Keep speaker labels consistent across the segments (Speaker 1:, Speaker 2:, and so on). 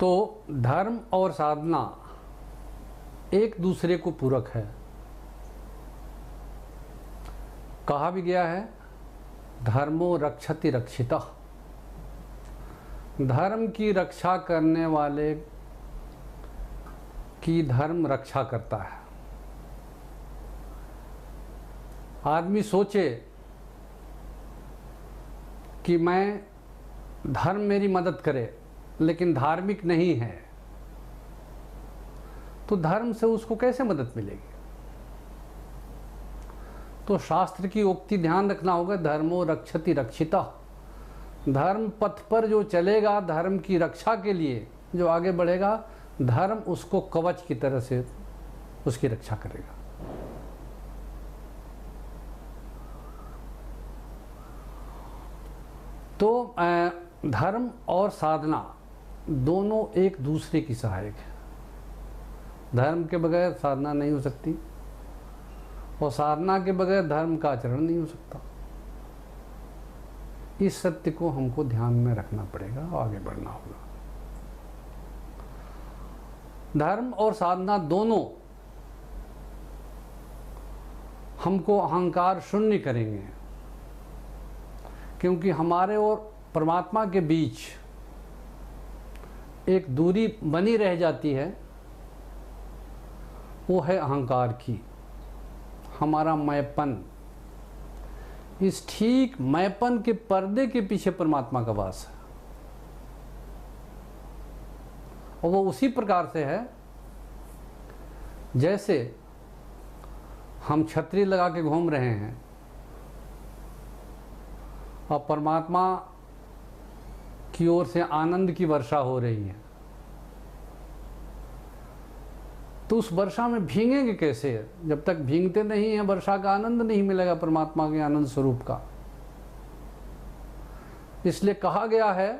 Speaker 1: तो धर्म और साधना एक दूसरे को पूरक है। कहा भी गया है धर्मो रक्षति रक्षितः, धर्म की रक्षा करने वाले की धर्म रक्षा करता है। आदमी सोचे कि मैं धर्म मेरी मदद करे लेकिन धार्मिक नहीं है, तो धर्म से उसको कैसे मदद मिलेगी? तो शास्त्र की उक्ति ध्यान रखना होगा, धर्मो रक्षति रक्षितः। धर्म पथ पर जो चलेगा, धर्म की रक्षा के लिए जो आगे बढ़ेगा, धर्म उसको कवच की तरह से उसकी रक्षा करेगा। तो धर्म और साधना दोनों एक दूसरे की सहायक है। धर्म के बगैर साधना नहीं हो सकती और साधना के बगैर धर्म का आचरण नहीं हो सकता। इस सत्य को हमको ध्यान में रखना पड़ेगा और आगे बढ़ना होगा। धर्म और साधना दोनों हमको अहंकार शून्य करेंगे, क्योंकि हमारे और परमात्मा के बीच एक दूरी बनी रह जाती है, वो है अहंकार की, हमारा मैपन। इस ठीक मैपन के पर्दे के पीछे परमात्मा का वास है, और वो उसी प्रकार से है जैसे हम छतरी लगा के घूम रहे हैं और परमात्मा की ओर से आनंद की वर्षा हो रही है, तो उस वर्षा में भीगेंगे कैसे? जब तक भीगते नहीं हैं वर्षा का आनंद नहीं मिलेगा, परमात्मा के आनंद स्वरूप का। इसलिए कहा गया है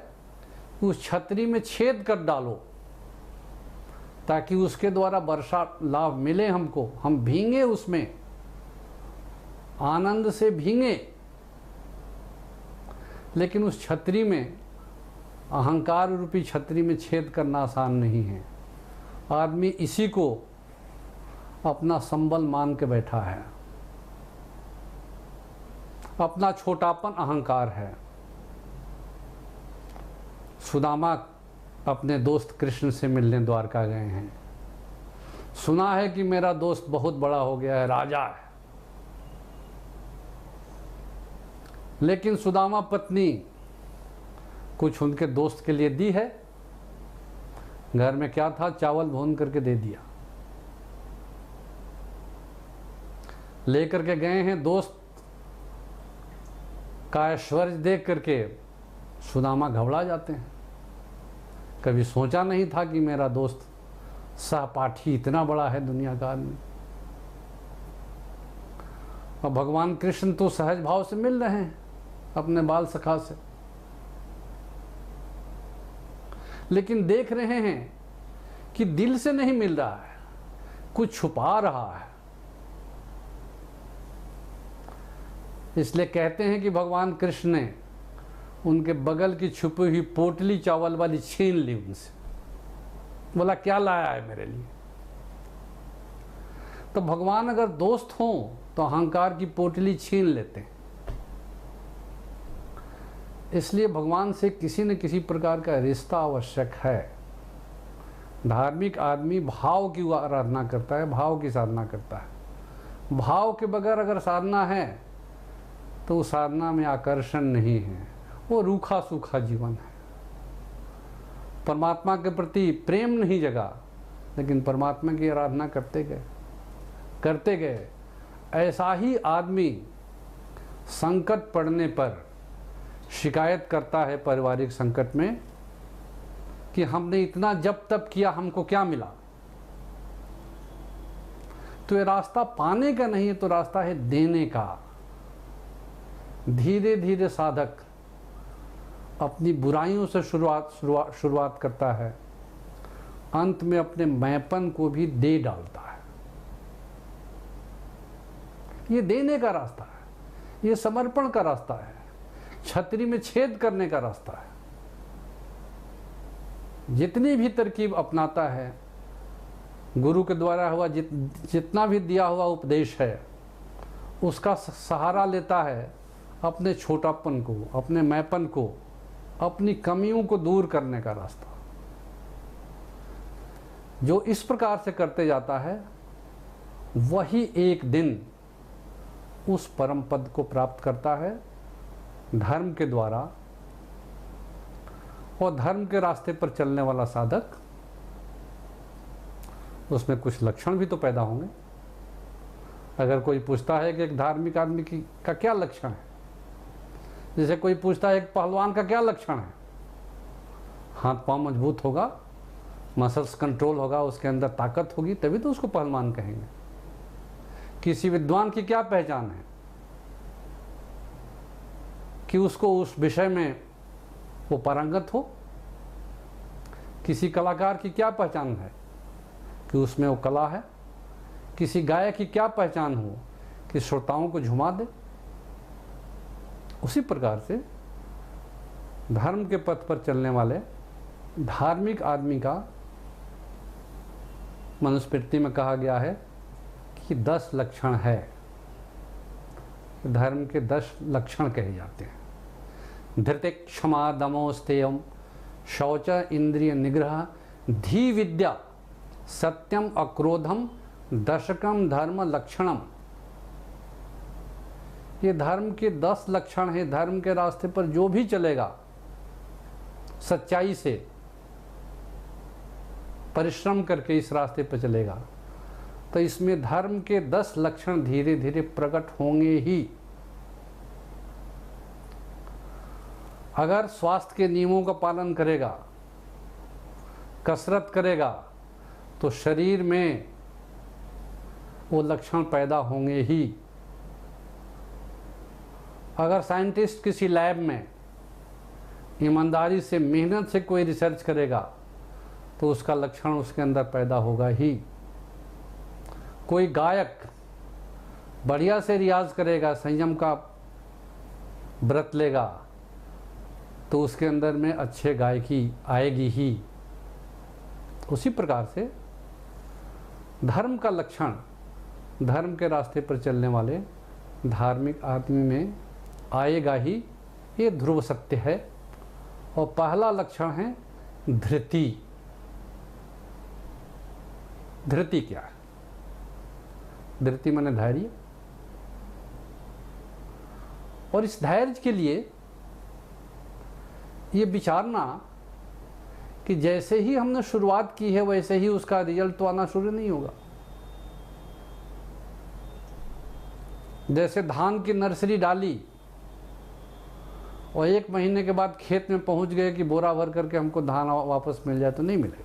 Speaker 1: उस छतरी में छेद कर डालो ताकि उसके द्वारा वर्षा लाभ मिले हमको, हम भीगे, उसमें आनंद से भीगे। लेकिन उस छतरी में, अहंकार रूपी छतरी में छेद करना आसान नहीं है। आदमी इसी को अपना संबल मान के बैठा है, अपना छोटापन अहंकार है। सुदामा अपने दोस्त कृष्ण से मिलने द्वारका गए हैं। सुना है कि मेरा दोस्त बहुत बड़ा हो गया है, राजा है। लेकिन सुदामा पत्नी कुछ उनके दोस्त के लिए दी है। घर में क्या था, चावल भून करके दे दिया। लेकर के गए हैं, दोस्त का ऐश्वर्य देख करके सुदामा घबरा जाते हैं। कभी सोचा नहीं था कि मेरा दोस्त सहपाठी इतना बड़ा है, दुनिया का आदमी। और भगवान कृष्ण तो सहज भाव से मिल रहे हैं अपने बाल सखा से, लेकिन देख रहे हैं कि दिल से नहीं मिल रहा है, कुछ छुपा रहा है। इसलिए कहते हैं कि भगवान कृष्ण ने उनके बगल की छुपी हुई पोटली चावल वाली छीन ली उनसे। बोला क्या लाया है मेरे लिए? तो भगवान अगर दोस्त हों तो अहंकार की पोटली छीन लेते हैं। इसलिए भगवान से किसी न किसी प्रकार का रिश्ता आवश्यक है। धार्मिक आदमी भाव की आराधना करता है, भाव की साधना करता है। भाव के बगैर अगर साधना है तो उस साधना में आकर्षण नहीं है, वो रूखा सूखा जीवन है। परमात्मा के प्रति प्रेम नहीं जगा, लेकिन परमात्मा की आराधना करते गए। ऐसा ही आदमी संकट पड़ने पर शिकायत करता है पारिवारिक संकट में कि हमने इतना जप तप किया, हमको क्या मिला? तो ये रास्ता पाने का नहीं है, तो रास्ता है देने का। धीरे धीरे साधक अपनी बुराइयों से शुरुआत करता है, अंत में अपने मैपन को भी दे डालता है। ये देने का रास्ता है, ये समर्पण का रास्ता है, छतरी में छेद करने का रास्ता है। जितनी भी तरकीब अपनाता है, गुरु के द्वारा हुआ जितना भी दिया हुआ उपदेश है, उसका सहारा लेता है अपने छोटापन को, अपने मैपन को, अपनी कमियों को दूर करने का रास्ता। जो इस प्रकार से करते जाता है वही एक दिन उस परम पद को प्राप्त करता है धर्म के द्वारा। और धर्म के रास्ते पर चलने वाला साधक, उसमें कुछ लक्षण भी तो पैदा होंगे। अगर कोई पूछता है कि एक धार्मिक आदमी का क्या लक्षण है, जैसे कोई पूछता है एक पहलवान का क्या लक्षण है, हाथ पांव मजबूत होगा, मसल्स कंट्रोल होगा, उसके अंदर ताकत होगी, तभी तो उसको पहलवान कहेंगे। किसी विद्वान की क्या पहचान है कि उसको उस विषय में वो पारंगत हो। किसी कलाकार की क्या पहचान है कि उसमें वो कला है। किसी गायक की क्या पहचान हो कि श्रोताओं को झुमा दे। उसी प्रकार से धर्म के पथ पर चलने वाले धार्मिक आदमी का मनुस्मृति में कहा गया है कि 10 लक्षण है। धर्म के 10 लक्षण कहे जाते हैं। धृति, क्षमा, दमो, स्थेयम, शौच, इंद्रिय निग्रह, धी विद्या, सत्यम, अक्रोधम, दशकम, धर्म लक्षणम। ये धर्म के 10 लक्षण हैं। धर्म के रास्ते पर जो भी चलेगा, सच्चाई से परिश्रम करके इस रास्ते पर चलेगा, तो इसमें धर्म के 10 लक्षण धीरे धीरे प्रकट होंगे ही। अगर स्वास्थ्य के नियमों का पालन करेगा, कसरत करेगा, तो शरीर में वो लक्षण पैदा होंगे ही। अगर साइंटिस्ट किसी लैब में ईमानदारी से, मेहनत से कोई रिसर्च करेगा, तो उसका लक्षण उसके अंदर पैदा होगा ही। कोई गायक बढ़िया से रियाज करेगा, संयम का व्रत लेगा, तो उसके अंदर में अच्छे गायकी आएगी ही। उसी प्रकार से धर्म का लक्षण, धर्म के रास्ते पर चलने वाले धार्मिक आदमी में आएगा ही। ये ध्रुव सत्य है। और पहला लक्षण है धृति। धृति क्या है? धृति माने धैर्य। और इस धैर्य के लिए ये विचारना कि जैसे ही हमने शुरुआत की है वैसे ही उसका रिजल्ट तो आना शुरू नहीं होगा। जैसे धान की नर्सरी डाली और 1 महीने के बाद खेत में पहुंच गए कि बोरा भर करके हमको धान वापस मिल जाए, तो नहीं मिलेगा।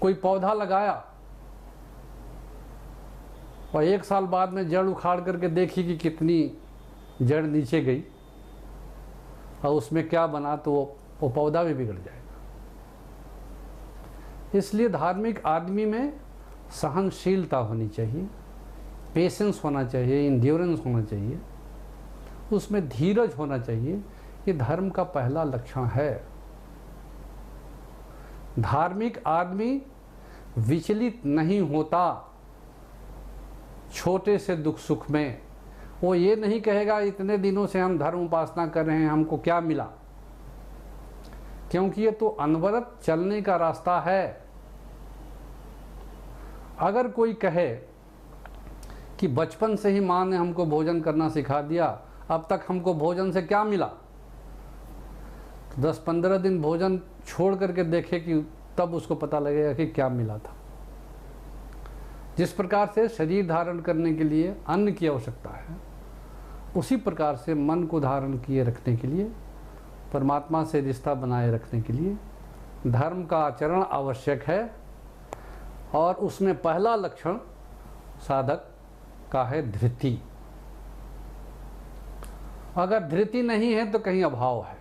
Speaker 1: कोई पौधा लगाया और 1 साल बाद में जड़ उखाड़ करके देखी कि कितनी जड़ नीचे गई और उसमें क्या बना, तो वो पौधा भी बिगड़ जाएगा। इसलिए धार्मिक आदमी में सहनशीलता होनी चाहिए, पेशेंस होना चाहिए, इंड्योरेंस होना चाहिए, उसमें धीरज होना चाहिए। ये धर्म का पहला लक्षण है। धार्मिक आदमी विचलित नहीं होता छोटे से दुख सुख में। वो ये नहीं कहेगा इतने दिनों से हम धर्म उपासना कर रहे हैं, हमको क्या मिला, क्योंकि ये तो अनवरत चलने का रास्ता है। अगर कोई कहे कि बचपन से ही माँ ने हमको भोजन करना सिखा दिया, अब तक हमको भोजन से क्या मिला, तो 10-15 दिन भोजन छोड़ करके देखे कि तब उसको पता लगेगा कि क्या मिला था। जिस प्रकार से शरीर धारण करने के लिए अन्न की आवश्यकता है, उसी प्रकार से मन को धारण किए रखने के लिए, परमात्मा से रिश्ता बनाए रखने के लिए धर्म का आचरण आवश्यक है। और उसमें पहला लक्षण साधक का है धृति। अगर धृति नहीं है तो कहीं अभाव है।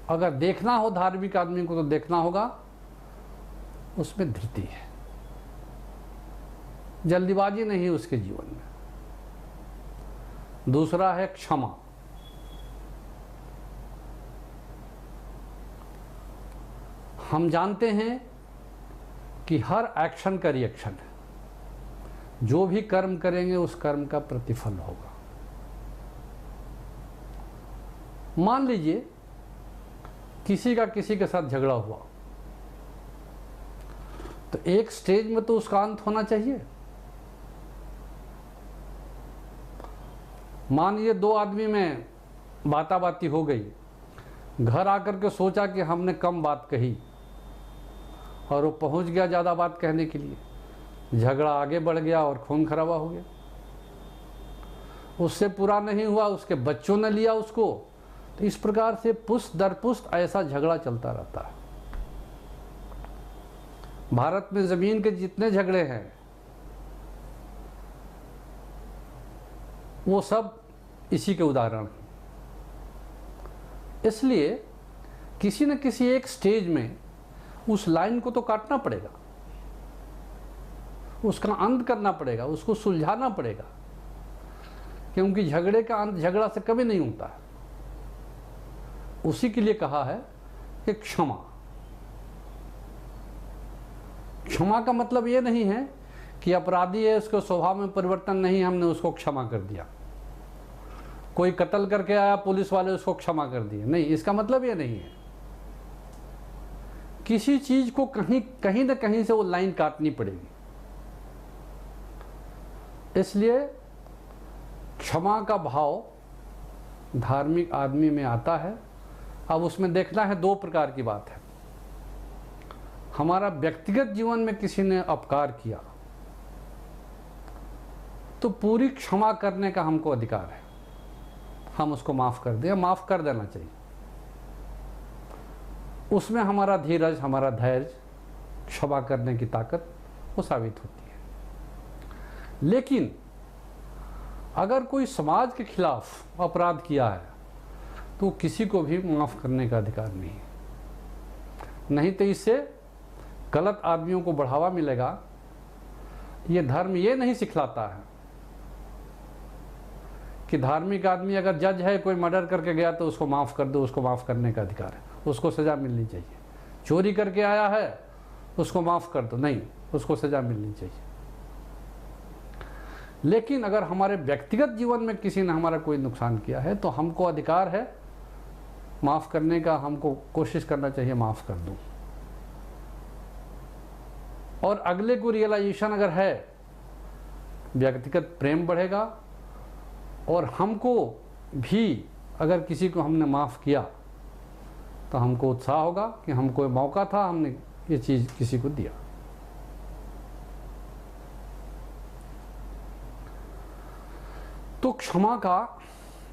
Speaker 1: अगर देखना हो धार्मिक आदमी को तो देखना होगा उसमें धृति है, जल्दीबाजी नहीं उसके जीवन में। दूसरा है क्षमा। हम जानते हैं कि हर एक्शन का रिएक्शन है। जो भी कर्म करेंगे उस कर्म का प्रतिफल होगा। मान लीजिए किसी का किसी के साथ झगड़ा हुआ, तो एक स्टेज में तो उसका अंत होना चाहिए। मान लीजिए दो आदमी में बाताबाती हो गई, घर आकर के सोचा कि हमने कम बात कही और वो पहुंच गया ज़्यादा बात कहने के लिए, झगड़ा आगे बढ़ गया और खून खराबा हो गया। उससे पूरा नहीं हुआ, उसके बच्चों ने लिया उसको। तो इस प्रकार से पुष्ट दर पुष्ट ऐसा झगड़ा चलता रहता है। भारत में जमीन के जितने झगड़े हैं वो सब इसी के उदाहरण हैं। इसलिए किसी न किसी एक स्टेज में उस लाइन को तो काटना पड़ेगा, उसका अंत करना पड़ेगा, उसको सुलझाना पड़ेगा, क्योंकि झगड़े का अंत झगड़ा से कभी नहीं होता है। उसी के लिए कहा है कि क्षमा। क्षमा का मतलब ये नहीं है कि अपराधी है, उसके स्वभाव में परिवर्तन नहीं, हमने उसको क्षमा कर दिया। कोई कत्ल करके आया, पुलिस वाले उसको क्षमा कर दिए, नहीं, इसका मतलब ये नहीं है। किसी चीज को कहीं न कहीं से वो लाइन काटनी पड़ेगी। इसलिए क्षमा का भाव धार्मिक आदमी में आता है। अब उसमें देखना है, दो प्रकार की बात है। हमारा व्यक्तिगत जीवन में किसी ने अपकार किया तो पूरी क्षमा करने का हमको अधिकार है, हम उसको माफ कर दें, माफ कर देना चाहिए। उसमें हमारा धीरज, हमारा धैर्य, क्षमा करने की ताकत वो साबित होती है। लेकिन अगर कोई समाज के खिलाफ अपराध किया है तो किसी को भी माफ करने का अधिकार नहीं है। नहीं तो इससे गलत आदमियों को बढ़ावा मिलेगा। ये धर्म ये नहीं सिखलाता है कि धार्मिक आदमी अगर जज है, कोई मर्डर करके गया तो उसको माफ कर दो, उसको माफ करने का अधिकार है, उसको सजा मिलनी चाहिए। चोरी करके आया है उसको माफ कर दो, नहीं, उसको सजा मिलनी चाहिए। लेकिन अगर हमारे व्यक्तिगत जीवन में किसी ने हमारा कोई नुकसान किया है तो हमको अधिकार है माफ करने का, हमको कोशिश करना चाहिए माफ कर दूं। और अगले को रियलाइजेशन अगर है, व्यक्तिगत प्रेम बढ़ेगा और हमको भी अगर किसी को हमने माफ किया तो हमको उत्साह होगा कि हमको मौका था, हमने ये चीज किसी को दिया। तो क्षमा का